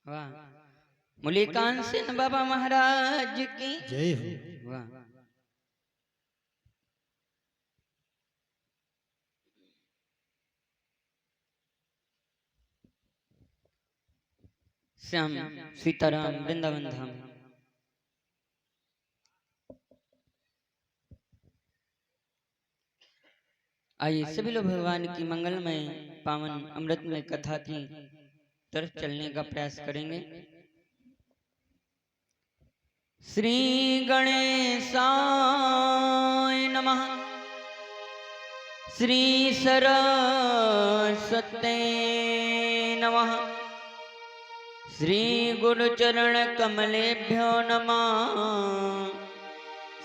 वाह। मुलिकान सिंह बाबा महाराज की जय हो। वाह। श्याम सीताराम वृंदावन धाम। आइए सभी लोग भगवान की मंगलमय पावन अमृतमय कथा की तरफ चलने का प्रयास करेंगे। श्री गणेशाय नमः। श्री सरस्वते नमः। श्री गुरुचरण कमलेभ्यो नमः।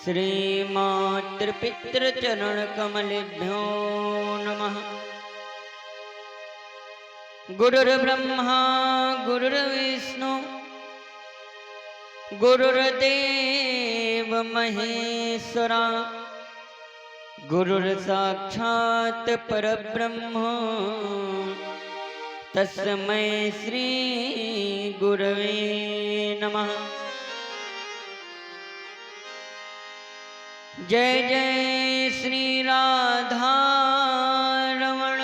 श्री मातृपितृचरण कमलेभ्यो नमः। गुरुर्ब्रह्मा गुरुर्विष्णु गुरुर्देव महेश्वरा गुरुर्साक्षात् परब्रह्म तस्मै श्री गुरवे नमः। जय जय श्री राधा रमण।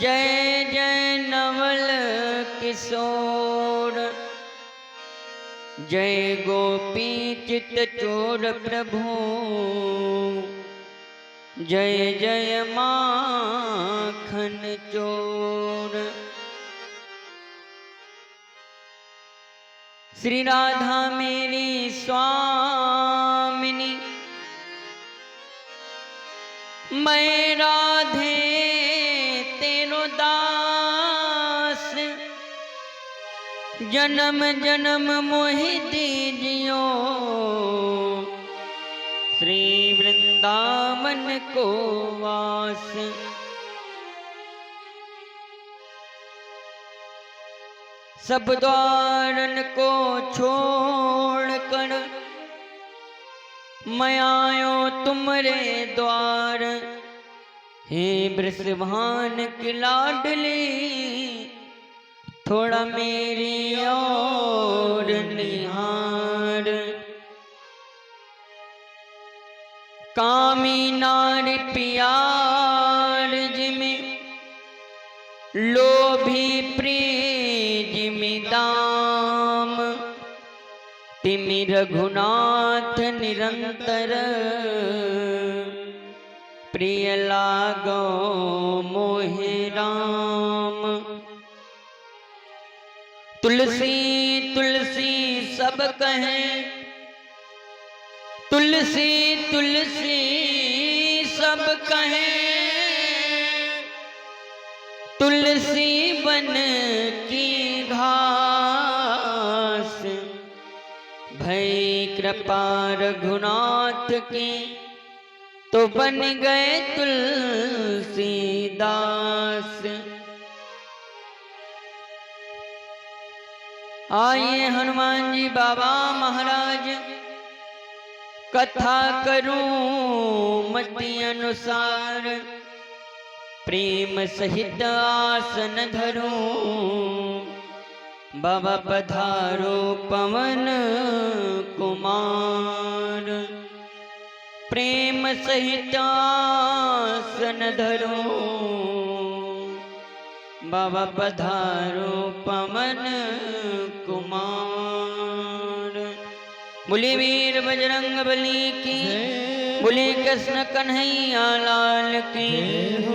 जय जय नवल किशोर। जय गोपी चित्त चोर प्रभु। जय जय माखन चोर। श्री राधा मेरी स्वामिनी। मैं राधे तेरो दास। जन्म जन्म मोहि दीजियो श्री वृंदावन को वास। सब द्वारन को छोड़कर मैं आयो तुमरे द्वार। हे वृषभान की लाडली थोड़ा मेरी और निहार। कामी नारी प्यार जिमे लोभी प्रिय जिमि दाम। तिमि रघुनाथ निरंतर प्रिय लागो मोहि राम। तुलसी तुलसी सब कहें तुलसी तुलसी सब कहें। तुलसी बन की घास भई कृपा रघुनाथ की तो बन गए तुलसीदास। आइए हनुमान जी बाबा महाराज कथा करूं मति अनुसार। प्रेम सहित आसन धरूं बाबा पधारो पवन कुमार। प्रेम सहित आसन धरूं बाबा पधारो पवन कुमार। बोले वीर बजरंग बली की। बोले कृष्ण कन्हैया लाल की।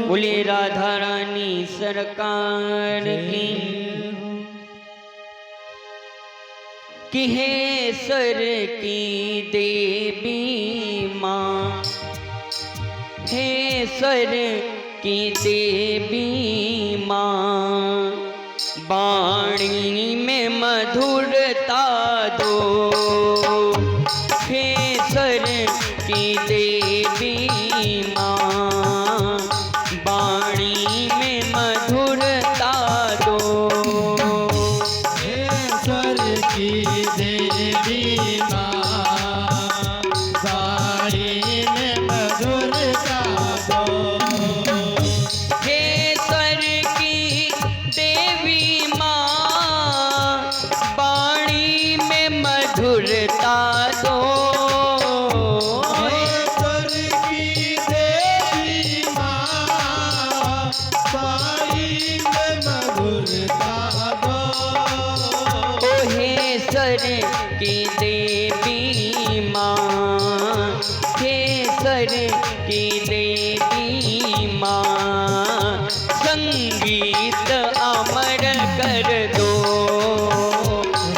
बोले राधा रानी सरकार की। कि हे सर की देवी माँ। हे सर की देवी माँ। वाणी में मधुरता दो। हे सर की देवी माँ। वाणी में मधुरता दो। हे सर की देवी माँ। वाणी में मधुरता दो। हे सर की की देवी माँ, केसर की देवी माँ, संगीत अमर कर दो।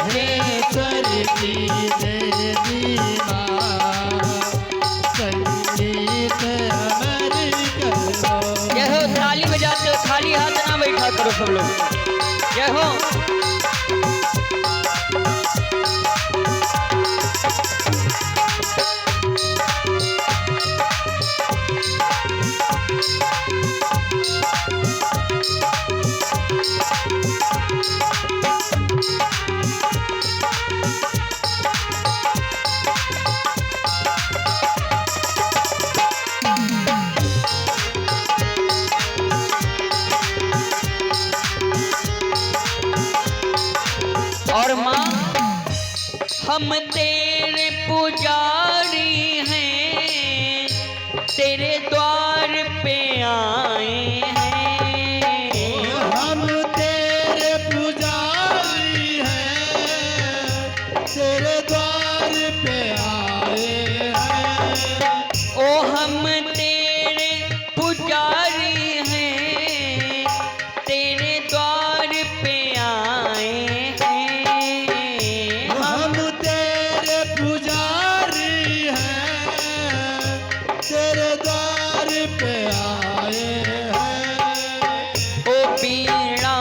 केसर की देवी माँ, संगीत अमर कर दो। जय हो। ताली बजाते हो, खाली हाथ ना बैठा करो सब लोग। जय हो। और माँ हम तेरे पुजारी हैं, तेरे द्वार पे आए हैं। हम तेरे पुजारी हैं, तेरे द्वार पे आए हैं। ओ हम तेरे पुजारी हैं, तेरे द्वार पे आए हैं। हम तेरे पुजारी हैं, तेरे द्वार पे आए हैं। ओ बीड़ा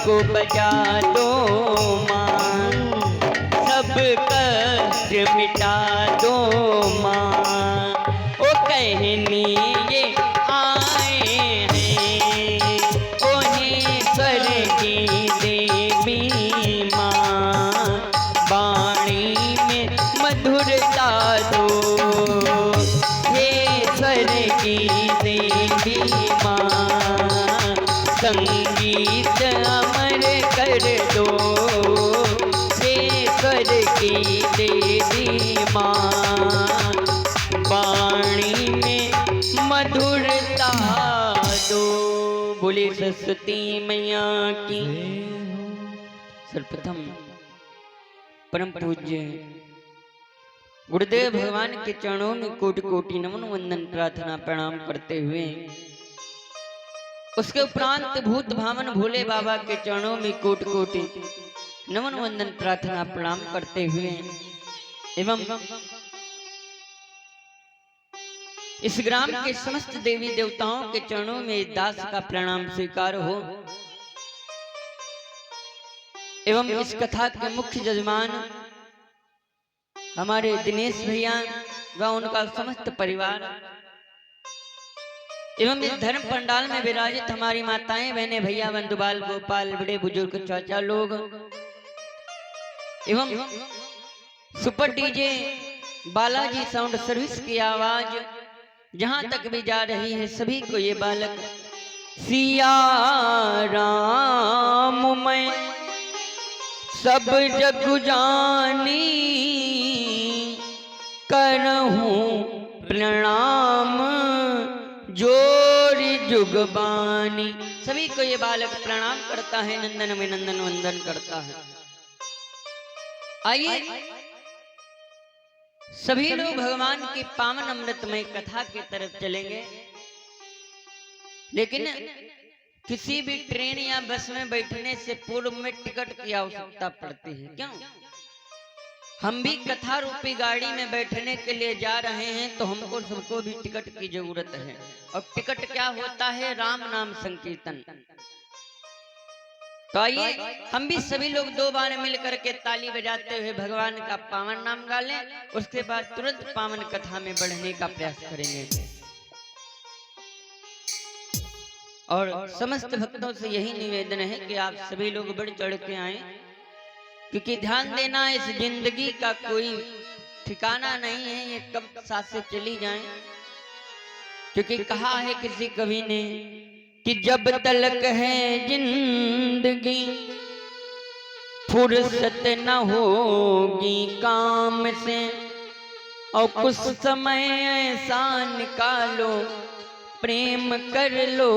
को बजा दो माँ, सब कष्ट मिटा दो माँ। ओ कहनी ये आए हैं, ओ ईश्वर की देवी माँ, वाणी में मधुरता दो। ईश्वर की देवी माँ, संगीत अमर कर दो। ईश्वर की देवी माँ, वाणी में मधुरता दो। बोले सरस्वती मैया की। सर्वप्रथम परम पूज्य गुरुदेव भगवान के चरणों में कोटि कोटि नमन वंदन प्रार्थना प्रणाम करते हुए, उसके उपरांत भूत भावन भोले बाबा के चरणों में कोटि कोटि नमन वंदन प्रार्थना प्रणाम करते हुए एवं इस ग्राम के समस्त देवी देवताओं के चरणों में दास का प्रणाम स्वीकार हो एवं इस कथा के मुख्य जजमान हमारे दिनेश भैया व उनका समस्त परिवार एवं इस धर्म पंडाल में विराजित हमारी माताएं बहनें भैया बंधु बाल गोपाल बड़े बुजुर्ग चाचा लोग एवं super DJ Balaji sound service की आवाज जहां तक भी जा रही है, सभी को ये बालक सिया राम मैं सब जग जानी करहूं प्रणाम जोरी जुगबानी। सभी को ये बालक प्रणाम करता है, नंदन अभिनंदन वंदन करता है। आइए सभी लोग भगवान की पावन अमृतमय कथा की तरफ चलेंगे, लेकिन किसी भी ट्रेन या बस में बैठने से पूर्व में टिकट की आवश्यकता पड़ती है। क्यों? हम भी कथा रूपी गाड़ी में बैठने के लिए जा रहे हैं तो हमको सबको भी टिकट की जरूरत है। और टिकट क्या होता है? राम नाम संकीर्तन। तो आइए हम भी सभी लोग दो बार मिल करके ताली बजाते हुए भगवान का पावन नाम गा लें, उसके बाद तुरंत पावन कथा में बढ़ने का प्रयास करेंगे। और समस्त भक्तों से यही निवेदन है कि आप सभी लोग बढ़ चढ़ के आए, क्योंकि ध्यान देना इस जिंदगी का कोई ठिकाना नहीं है, ये कब सांसें चली जाएं। क्योंकि कहा है किसी कवि ने कि जब तलक है जिंदगी फुर्सत न होगी काम से, और कुछ समय ऐसा निकालो प्रेम कर लो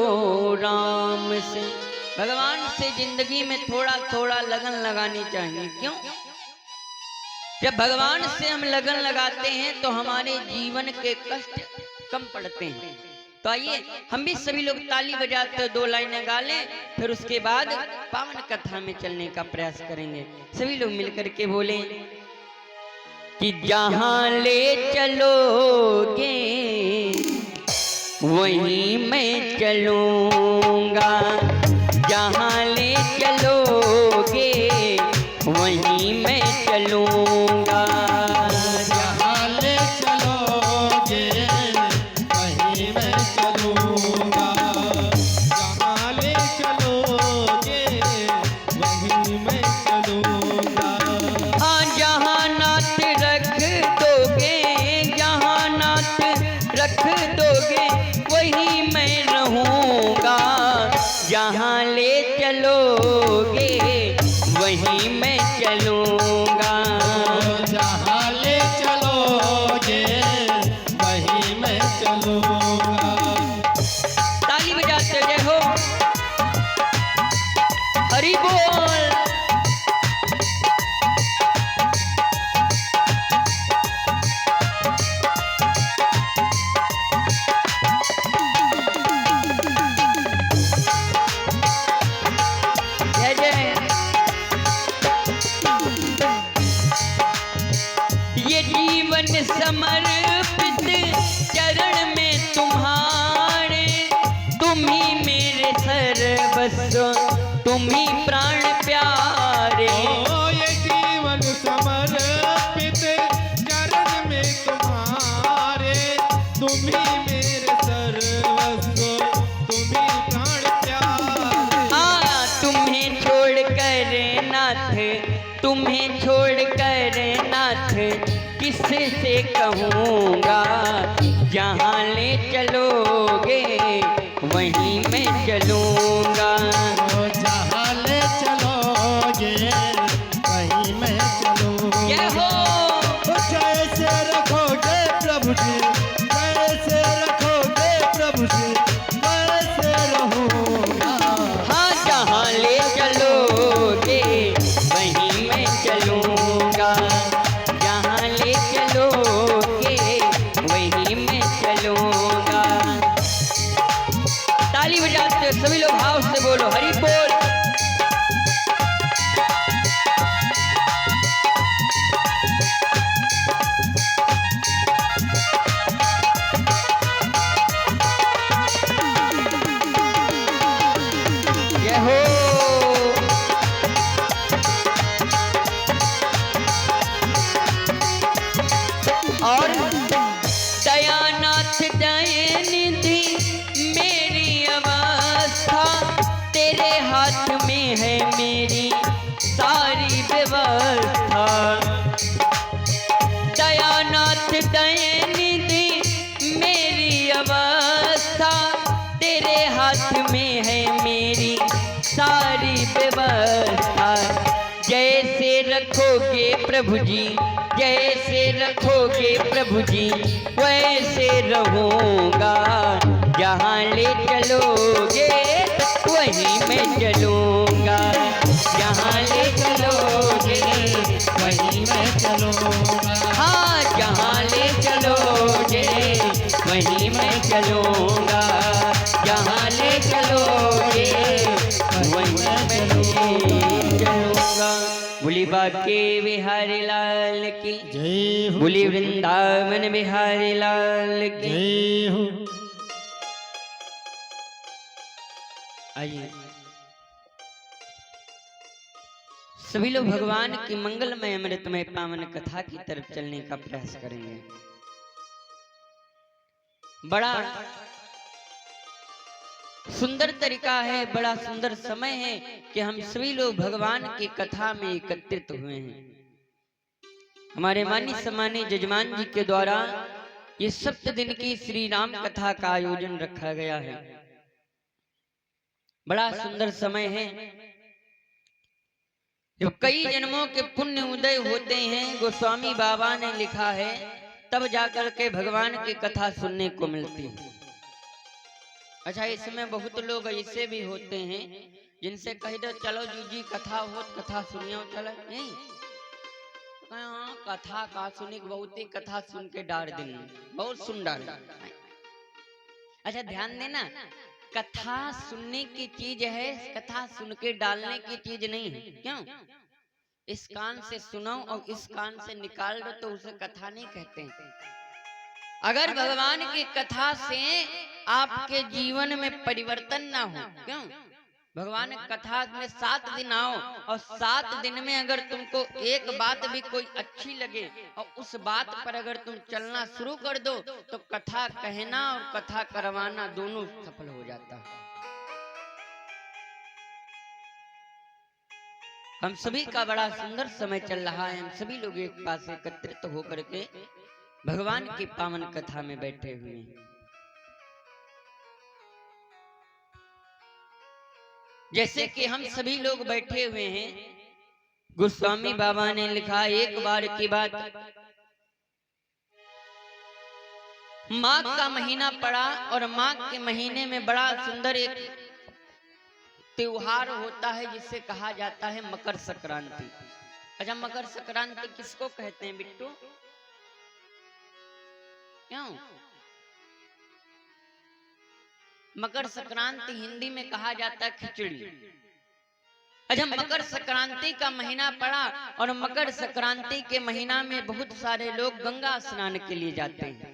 राम से। भगवान से जिंदगी में थोड़ा थोड़ा लगन लगानी चाहिए। क्यों? जब भगवान से हम लगन लगाते हैं तो हमारे जीवन के कष्ट कम पड़ते हैं। तो आइए हम भी सभी लोग ताली बजाते 2 लाइनें गा लें, फिर उसके बाद पावन कथा में चलने का प्रयास करेंगे। सभी लोग मिलकर के बोलें कि जहां ले चलोगे वहीं मैं चलूंगा, जहां ले चलोगे वहीं मैं चलूंगा, जहाँ ले चलोगे वहीं मैं चलूँगा, जहाँ ले चलोगे वहीं मैं चलूँगा। हाँ जहाँ नाथ रख दोगे, जहाँ नाथ रख दोगे वहीं मैं रहूंगा, जहाँ ले चलोगे वहीं मैं चलूंगा, जहाँ ले चलोगे वहीं मैं चलूँगा। ताली बजाते जय हो, हरि बोल। जय जय। ये जीवन समर्पित चरण में तुम्हारे, तुम ही मेरे सर्वस्व, तुम ही प्राण प्यारे। ओ ये जीवन समर्पित चरण में तुम्हारे, तुम ही मेरे सर्वस्व, तुम ही प्राण प्यारे। हाँ तुम्हें छोड़ कर नाथ, तुम्हें छोड़ कर नाथ किससे कहूँगा, जहाँ ले चलोगे वहीं मैं चलूँगा, ओ जहाँ ले चलोगे वहीं मैं चलूँगा। जय हो। जैसे रखोगे प्रभु जी, जैसे रखोगे प्रभु जी, वैसे रहूँगा। हाँ जहाँ ले चलोगे वहीं मैं चलूँगा, जहाँ ले चलोगे वहीं मैं चलूँगा। ताली बजाते सभी लोग भाव से बोलो हरि बोल। जय हो। और दयानाथ दयानिधि मेरी अवस्था, तेरे हाथ में है मेरी सारी व्यवस्था, दयानाथ दयानिधि मेरी अवस्था, तेरे हाथ में है मेरी सारी व्यवस्था, जैसे रखोगे प्रभु जी, जैसे रखोगे प्रभु जी वैसे रहूँगा, जहाँ ले चलोगे वहीं मैं चलूँगा, जहाँ ले चलोगे वहीं मैं चलूँगा। हाँ जहाँ ले चलोगे वहीं मैं चलूँगा, जहाँ ले चलोगे वहीं मैं चलूँगा। बोली बाके बिहारी लाल की जय हो, बोली वृंदावन बिहारी लाल की। जय हो। आइए सभी लोग भगवान की मंगलमय अमृतमय पावन कथा की तरफ चलने का प्रयास करेंगे। बड़ा सुंदर तरीका है, बड़ा सुंदर समय है कि हम सभी लोग भगवान की कथा में एकत्रित हुए हैं। हमारे मानी सम्मानी जजमान जी के द्वारा ये 7 दिन की श्री राम कथा का आयोजन रखा गया है। बड़ा सुंदर समय है, जब कई जन्मों के पुण्य उदय होते हैं, गोस्वामी बाबा ने लिखा है, तब जाकर के भगवान की कथा सुनने को मिलती है। अच्छा इसमें बहुत लोग ऐसे भी होते हैं जिनसे कह दो चलो जी कथा हो, कथा सुनियो, चलो नहीं हाँ, कथा का सुने के बहुते कथा सुन के डार दिन बहुत सुन डार। अच्छा ध्यान देना, कथा सुनने की चीज है, कथा सुन के डालने की चीज नहीं है। क्यों? इस कान से सुनो और इस कान से निकाल दो तो उसे कथा नहीं कहते हैं। अगर भगवान की कथा से आपके जीवन में परिवर्तन ना हो, क्यों? भगवान की कथा में 7 दिन आओ और 7 दिन में अगर तुमको एक बात भी कोई अच्छी लगे और उस बात पर अगर तुम चलना शुरू कर दो तो कथा कहना और कथा करवाना दोनों सफल हो जाता है। हम सभी का बड़ा सुंदर समय चल रहा है। हम सभी लोग एक पास एकत्रित होकर के भगवान की पावन कथा में बैठे हुए हैं। जैसे कि हम सभी लोग बैठे हुए हैं, गोस्वामी बाबा ने लिखा एक बार की बात, माघ का महीना पड़ा और माघ के महीने में बड़ा सुंदर एक त्योहार होता है जिसे कहा जाता है मकर संक्रांति। अच्छा मकर संक्रांति किसको कहते हैं बिट्टू? क्यों? मकर संक्रांति हिंदी में कहा जाता है खिचड़ी। अच्छा मकर संक्रांति का महीना पड़ा और मकर संक्रांति के महीना में बहुत सारे लोग गंगा स्नान के लिए जाते हैं।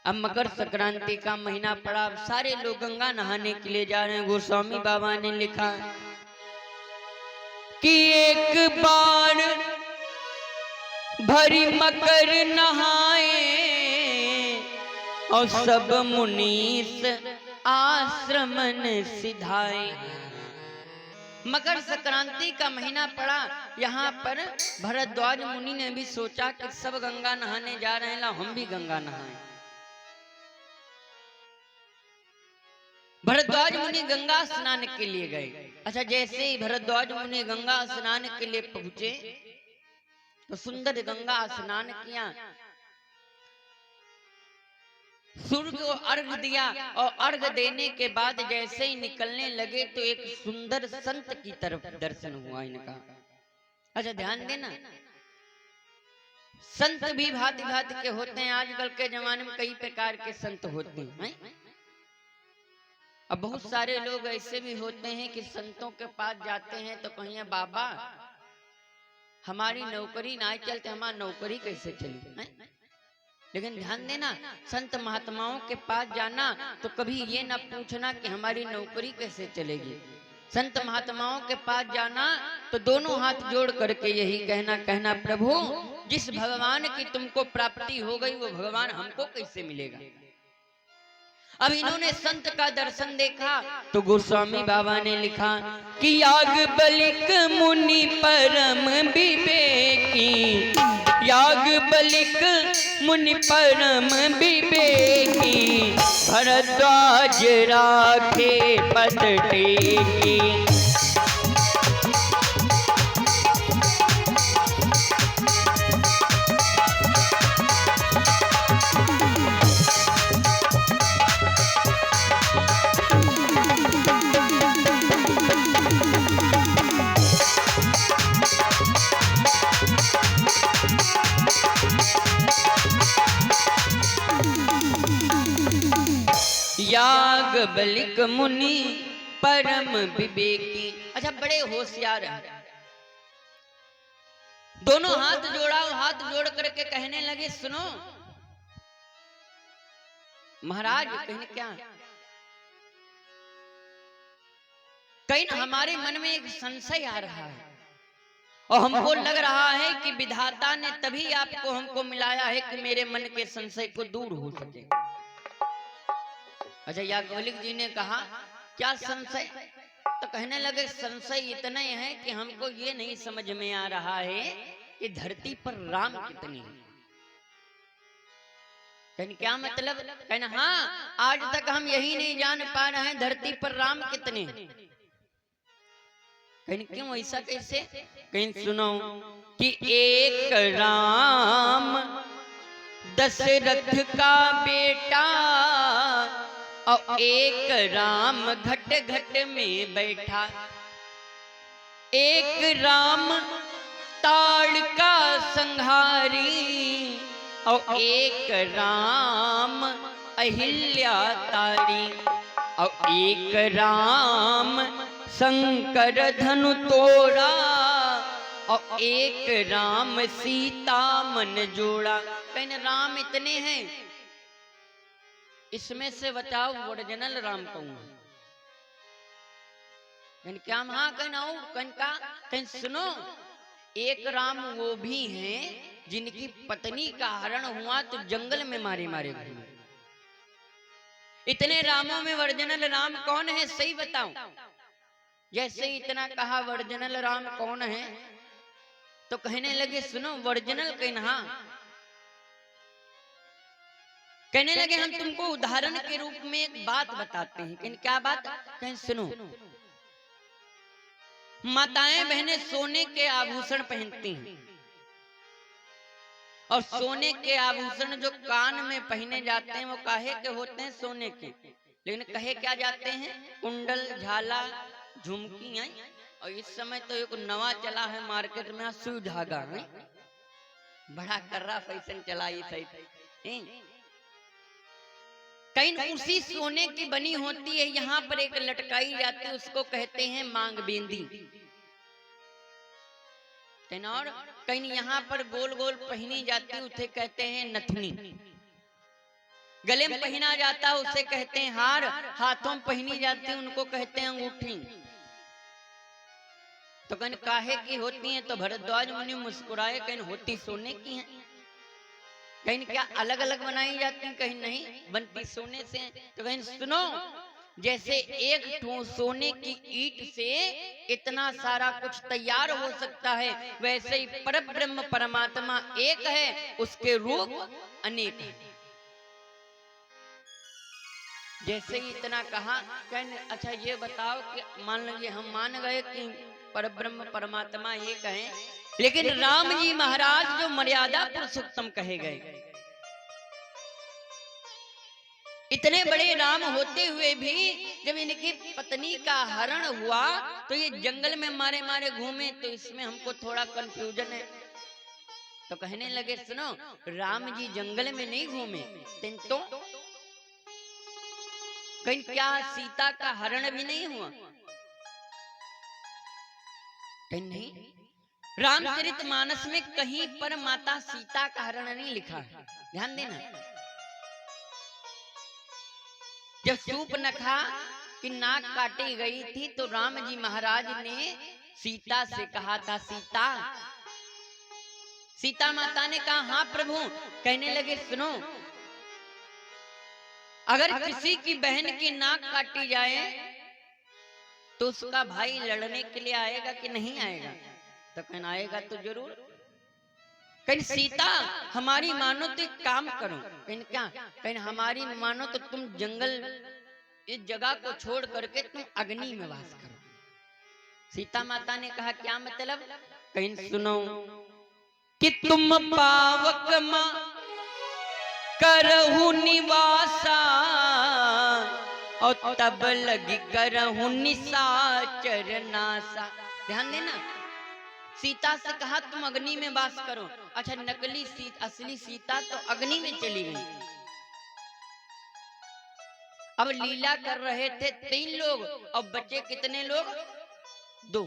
अब मकर संक्रांति का महीना पड़ा, अब सारे लोग गंगा नहाने के लिए जा रहे हैं। गोस्वामी बाबा ने लिखा कि एक बार भरी मकर नहाए और सब मुनीस आश्रमन सिधाए। मकर संक्रांति का महीना पड़ा, यहाँ पर भरद्वाज मुनि ने भी सोचा कि सब गंगा नहाने जा रहे हैं, ला हम भी गंगा नहाएं। भरद्वाज मुनि गंगा स्नान के लिए गए। अच्छा जैसे ही भरद्वाज मुनि गंगा स्नान के लिए पहुंचे तो सुंदर गंगा स्नान किया, सूर्य को अर्घ दिया और अर्घ देने के बाद जैसे ही निकलने लगे तो एक सुंदर संत की तरफ दर्शन हुआ इनका। अच्छा ध्यान देना, संत भी भांति भांति के होते हैं। आजकल के जमाने में कई प्रकार के संत होते हैं। अब बहुत सारे लोग ऐसे भी होते हैं कि संतों के पास जाते हैं तो कहिए बाबा हमारी नौकरी ना चलते, हमारी नौकरी कैसे चली है? लेकिन ध्यान देना, संत महात्माओं के पास जाना तो कभी ये ना पूछना कि हमारी नौकरी कैसे चलेगी। संत महात्माओं के पास जाना तो दोनों हाथ जोड़ करके यही कहना प्रभु जिस भगवान की तुमको प्राप्ति हो गई वो भगवान हमको कैसे मिलेगा। अब इन्होंने संत का दर्शन देखा तो गोस्वामी बाबा ने लिखा कि याज्ञवल्क्य मुनि परम विवेकी, याज्ञवल्क्य मुनि परम विवेकी, भरद्वाज राखे पद टेकी। याज्ञवल्क्य मुनि परम विवेकी। अच्छा बड़े होशियार हैं। दोनों हाथ जोड़ा और हाथ जोड़ करके कहने लगे सुनो महाराज, कहने क्या कहीं ना हमारे मन में एक संशय आ रहा है और हमको लग रहा है कि विधाता ने तभी आपको हमको मिलाया है कि मेरे मन के संशय को दूर हो सके। अच्छा याज्ञवल्क्य जी ने कहा क्या संशय? तो कहने लगे संशय इतना ही है कि हमको ये नहीं समझ में आ रहा है कि धरती पर राम कितने हैं। कहने क्या मतलब? कहना हाँ आज तक हम यही नहीं जान पा रहे हैं धरती पर राम कितने हैं। कहने क्यों ऐसा कैसे? कहीं सुनो कि एक राम दशरथ का बेटा और एक राम घट घट में बैठा, एक राम ताड़ का संहारी और एक राम अहिल्या तारी और एक राम शंकर धनु तोड़ा और एक राम सीता मन जोड़ा। कहने राम इतने हैं, इसमें से बताओ ओरिजिनल राम कौन है? क्या हाँ कहना हो का कहीं सुनो, एक राम वो भी हैं जिनकी पत्नी का हरण हुआ तो जंगल में मारे मारे घूमे। इतने रामों में ओरिजिनल राम कौन है सही बताओ। जैसे इतना कहा ओरिजिनल राम कौन है तो कहने लगे सुनो ओरिजिनल कहना, कहने लगे हम तुमको उदाहरण के रूप में एक बात बताते हैं। कहने क्या बात? कहें सुनो, माताएं बहनें सोने के आभूषण पहनती हैं और सोने के आभूषण जो कान में पहने जाते हैं वो काहे के होते हैं? सोने के। लेकिन कहे क्या जाते हैं? कुंडल, झाला, झुमकी हैं। और इस समय तो एक नवा चला है मार्केट में सुई धागा है, बड़ा कर्रा फैशन चला ये सही। कहीं उसी सोने की बनी होती है, यहाँ पर एक लटकाई जाती है, उसको कहते हैं मांग बिंदी। और कहीं यहाँ पर गोल गोल पहनी जाती है, उसे कहते हैं नथनी। गले में पहना जाता है उसे कहते हैं हार, हाथों में पहनी जाती है उनको कहते हैं अंगूठी। तो कहीं काहे की होती हैं? तो भरद्वाज मुनि मुस्कुराए, कहीं होती सोने की हैं। कहीं क्या अलग अलग बनाई जाती, कहीं नहीं बनती सोने से। तो कहीं सुनो, जैसे एक सोने की ईंट से इतना सारा कुछ तैयार हो सकता है, वैसे ही परब्रह्म परमात्मा एक है, उसके रूप अनेक है। जैसे ही इतना कहा, कहने अच्छा ये बताओ कि मान लीजिए हम मान गए कि परब्रह्म परमात्मा एक है, लेकिन राम जी महाराज जो मर्यादा पुरुषोत्तम कहे गए, इतने बड़े राम होते हुए भी जब इनकी पत्नी का हरण हुआ तो ये जंगल में मारे मारे घूमे, तो इसमें हमको थोड़ा कंफ्यूजन है। तो कहने लगे सुनो, राम जी जंगल में नहीं घूमे तो कहीं क्या सीता का हरण भी नहीं हुआ? कहीं नहीं। रामचरितमानस में कहीं पर माता सीता का हरण नहीं लिखा है, ध्यान देना। जब शूर्पणखा की नाक काटी गई थी तो राम जी महाराज ने सीता से कहा था सीता, सीता माता ने कहा हाँ प्रभु। कहने लगे सुनो, अगर किसी की बहन की नाक काटी जाए तो उसका भाई लड़ने के लिए आएगा कि नहीं आएगा? तो कहना आएगा तो जरूर। कहीं सीता हमारी मानो तो एक काम करो। कहीं क्या? कहीं हमारी मानो तो तुम जंगल इस जगह को छोड़ करके तुम अग्नि में वास करो। सीता माता ने कहा क्या मतलब? कहीं सुनो कि तुम पावक मां करहु निवासा और तब लगी करहु निशाचर नासा। ध्यान देना, सीता से कहा तुम अग्नि में वास करो। अच्छा, नकली असली सीता तो अग्नि में चली गई। अब लीला कर रहे थे 3 लोग और बचे कितने लोग? 2।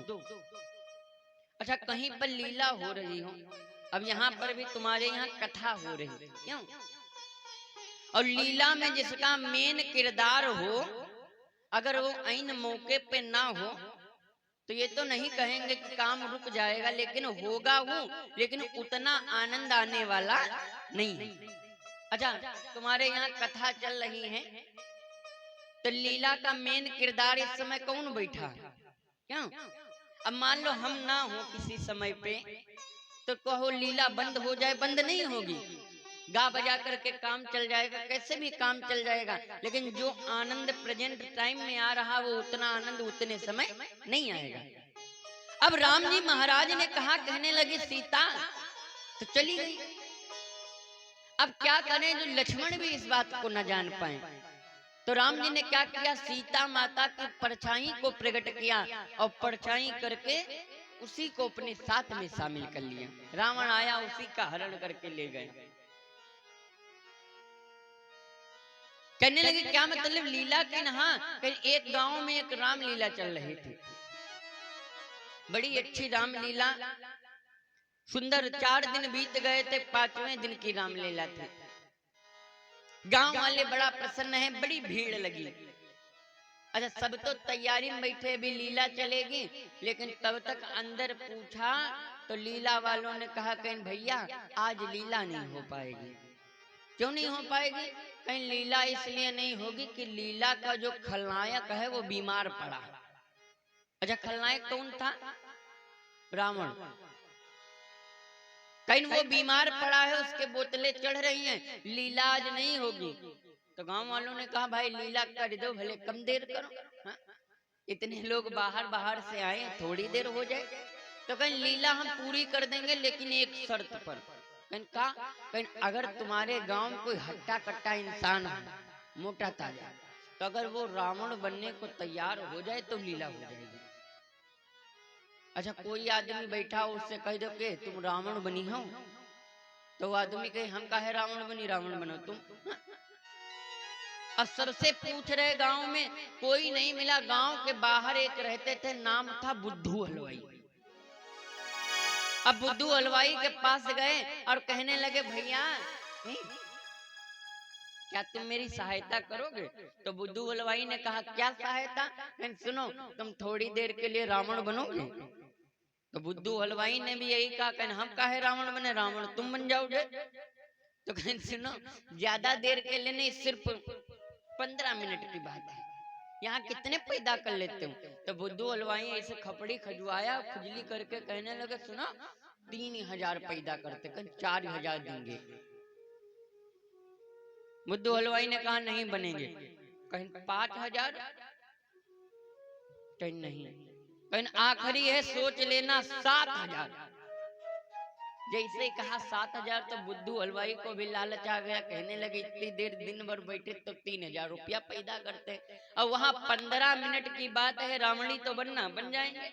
अच्छा, कहीं पर लीला हो रही हो, अब यहाँ पर भी तुम्हारे यहाँ कथा हो रही है, क्यों? और लीला में जिसका मेन किरदार हो, अगर वो ऐन मौके पे ना हो तो ये तो नहीं कहेंगे कि काम रुक जाएगा, लेकिन होगा वो, लेकिन उतना आनंद आने वाला नहीं है। अच्छा, तुम्हारे यहाँ कथा चल रही है तो लीला का मेन किरदार इस समय कौन बैठा है? क्यों? अब मान लो हम ना हो किसी समय पे तो कहो लीला बंद हो जाए, बंद नहीं होगी। गा बजा करके काम चल जाएगा, कैसे भी काम चल जाएगा, लेकिन जो आनंद प्रेजेंट टाइम में आ रहा वो उतना आनंद उतने समय नहीं आएगा। अब राम जी महाराज ने कहा, कहने लगे सीता तो चली गई। अब क्या करें जो लक्ष्मण भी इस बात को न जान पाए। तो राम जी ने क्या किया, सीता माता की परछाई को प्रकट किया और परछाई करके उसी को अपने साथ में शामिल कर लिया। रावण आया, उसी का हरण करके ले गए। कहने लगे क्या मतलब लीला की ना? एक गांव में एक राम लीला चल रही थी, बड़ी अच्छी राम लीला, सुंदर। 4 दिन बीत गए थे, 5वें दिन की राम लीला थी। गांव वाले बड़ा प्रसन्न है, बड़ी भीड़ लगी। अच्छा, सब तो तैयारी में बैठे, भी लीला चलेगी, लेकिन तब तक अंदर पूछा तो लीला वालों ने कहा कहीं भैया आज लीला नहीं हो पाएगी। क्यों नहीं हो पाएगी? कहीं लीला इसलिए नहीं होगी कि लीला का जो खलनायक है वो बीमार पड़ा। अच्छा, खलनायक कौन था? रावण। कहीं वो बीमार पड़ा है, उसके बोतलें चढ़ रही हैं, लीला आज नहीं होगी। तो गांव वालों ने कहा भाई लीला कर दो, भले कम देर करो। हाँ? इतने लोग बाहर बाहर से आए, थोड़ी देर हो जाए। तो कहीं लीला हम पूरी कर देंगे, लेकिन एक शर्त पर। कहीं अगर तुम्हारे गांव में कोई हट्टा कट्टा इंसान है, मोटा ताजा, तो अगर वो रावण बनने को तैयार हो जाए तो लीला हो जाएगी। अच्छा, कोई आदमी बैठा हो, उससे कह दो कि तुम रावण बनी हो, तो वो आदमी कहे हम काहे रावण बनी, रावण बनो तुम। अब सबसे पूछ रहे गांव में, कोई नहीं मिला। गांव के बाहर एक रहते थे, नाम था बुद्धू हलवाई। अब बुद्धू हलवाई के पास गए और कहने लगे भैया क्या तुम मेरी सहायता करोगे? तो बुद्धू हलवाई ने कहा क्या सहायता? सुनो, तुम थोड़ी देर के लिए रावण बनोगे? तो बुद्धू हलवाई ने भी यही कहा, कहने हम काहे रावण बने, रावण तुम बन जाओगे। तो कहने सुनो, ज्यादा देर के लिए नहीं, सिर्फ 15 मिनट की बात है, यहाँ कितने पैदा कर लेते हो? तो बुद्धू हलवाई ऐसे खपड़ी खजुआया, खुजली करके कहने लगे सुनो 3000 पैदा करते, कहीं 4000 देंगे। बुद्धू हलवाई ने कहा नहीं बनेंगे। कहीं 5000, कहीं नहीं, कहीं आखिरी है सोच लेना 7000। जैसे ही कहा 7000 तो बुद्धू हलवाई को भी लालच आ गया, कहने लगे इतनी देर दिन भर बैठे तो 3000 रुपया पैदा करते, और वहां 15 मिनट की बात है, रावणी तो बनना बन जाएंगे।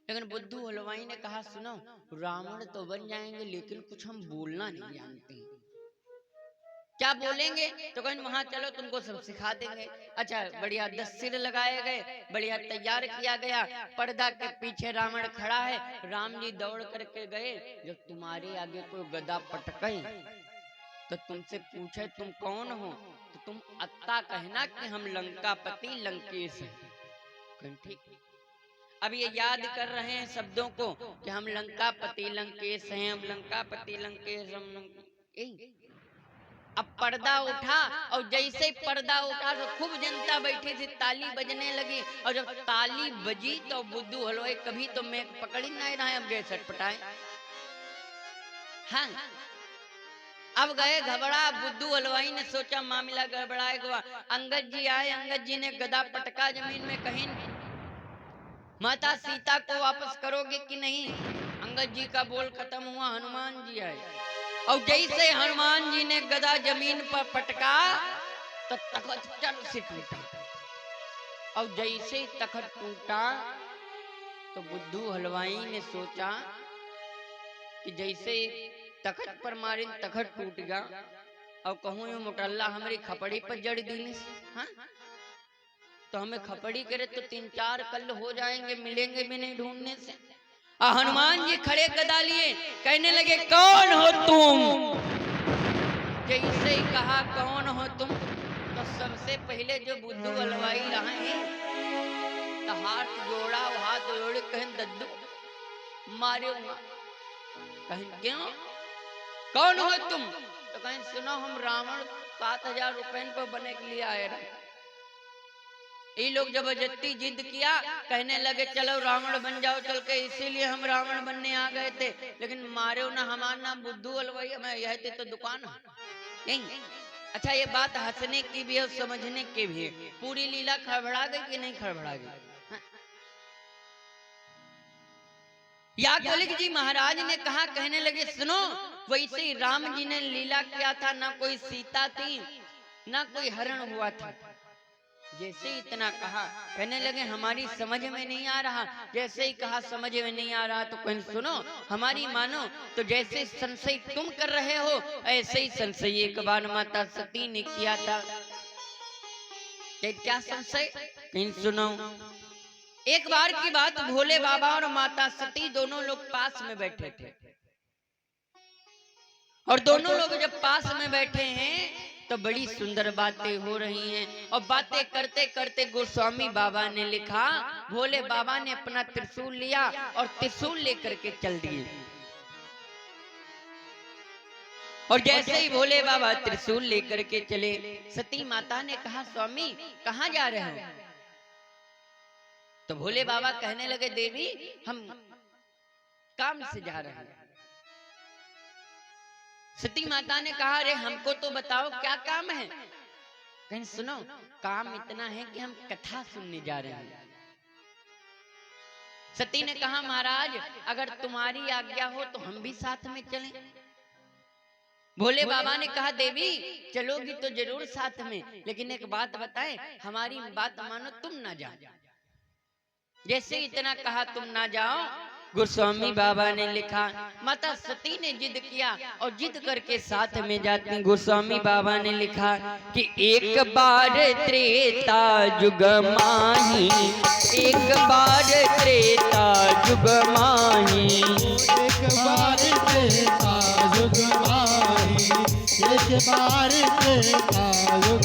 लेकिन बुद्धू हलवाई ने कहा सुनो, रावण तो बन जाएंगे लेकिन कुछ हम बोलना नहीं जानते। क्या बोलेंगे? तो कहीं वहां चलो तुमको सब सिखा देंगे। अच्छा, बढ़िया 10 सिर लगाए गए, बढ़िया तैयार किया गया, पर्दा के पीछे रावण खड़ा है। राम जी दौड़ करके गए, जब तुम्हारे आगे कोई गदा पटके तो तुमसे पूछे तुम कौन हो, तो तुम अत्ता कहना कि हम लंकापति लंकेश हैं। ठीक, अब ये याद कर रहे हैं शब्दों को कि हम लंकापति लंकेश हैं, हम लंकापति लंकेश, हम अब पर्दा उठा, और जैसे ही पर्दा उठा तो खूब जनता बैठी थी, ताली बजने लगी, और जब ताली बजी तो बुद्धू हलवाई कभी तो मैं पकड़ ही नहीं रहा है, अब गए सटपटाए। हाँ, अब गए घबरा। बुद्धू हलवाई ने सोचा मामला गड़बड़ाएगा। अंगद जी आए, अंगद जी ने गदा पटका जमीन में, कहीं माता सीता को वापस करोगे कि नहीं? अंगद जी का बोल खत्म हुआ, हनुमान जी आए, और जैसे हनुमान जी ने गदा जमीन पर पटका तो तखत चल से टूटा, और जैसे ही तखत टूटा तो बुद्धू हलवाई ने सोचा कि जैसे तखत पर मारे तखत टूट गया, और कहूँ यू मुटल्ला हमारी खपड़ी पर जड़ दी, हाँ? तो हमें खपड़ी करे तो 3-4 कल हो जाएंगे, मिलेंगे भी नहीं ढूंढने से। हनुमान जी खड़े गदा लिए, कहने लगे कौन हो तुम? जैसे ही कहा कौन हो तुम, तो सबसे पहले जो बुद्धू हलवाई रहे तो हाथ जोड़ा, हाथ जोड़े, कहें दद्दू मारे, कहें क्यों, कौन हो तुम? तो कहें सुनो, हम रावण 7000 रुपए पर बने के लिए आए रहे। ये लोग जबरदस्ती जिद किया, कहने लगे चलो रावण बन जाओ चल के, इसीलिए हम रावण बनने आ गए थे, लेकिन मारे ना, हमारा नाम बुद्धू हलवाई, हमें यह थे तो दुकान नहीं। अच्छा, ये बात हंसने की भी है और समझने की भी है। पूरी लीला खड़बड़ा गई कि नहीं खड़बड़ा गई? याज्ञवल्क्य जी महाराज ने कहा, कहने लगे सुनो, वैसे ही राम जी ने लीला किया था, ना कोई सीता थी ना कोई हरण हुआ था। जैसे ही इतना कहा, कहने लगे हमारी समझ में नहीं आ रहा। जैसे ही कहा समझ में नहीं आ रहा तो कहने सुनो हमारी मानो, तो जैसे संशय तुम कर रहे हो ऐसे ही संशय एक बार माता सती ने किया था। क्या संशय? कहीं सुनो। एक बार की बात, भोले बाबा और माता सती दोनों लोग पास में बैठे थे, और दोनों लोग जब पास में बैठे हैं तो बड़ी सुंदर बातें हो रही हैं। और बातें करते करते गोस्वामी बाबा ने लिखा, भोले बाबा ने अपना त्रिशूल लिया और त्रिशूल लेकर के चल दिए। और जैसे ही भोले बाबा त्रिशूल लेकर के चले, सती माता ने कहा स्वामी कहाँ जा रहे हो? तो भोले बाबा कहने लगे देवी हम काम से जा रहे हैं। सती माता ने कहा अरे हमको तो बताओ क्या काम है? कहीं सुनो काम इतना है कि हम कथा सुनने जा रहे हैं। सती ने कहा महाराज अगर तुम्हारी आज्ञा हो तो हम भी साथ में चलें। भोले बाबा ने कहा देवी चलोगी तो जरूर साथ में, लेकिन एक बात बताएं हमारी बात मानो तुम ना जाओ। जैसे इतना कहा तुम ना जाओ, गोस्वामी बाबा ने लिखा माता सती ने जिद किया और जिद करके साथ में जाती। गोस्वामी बाबा ने लिखा कि एक बार त्रेता जुग माही, एक बार त्रेता जुग माही, एक बार त्रेता युग माही, एक बार त्रेता युग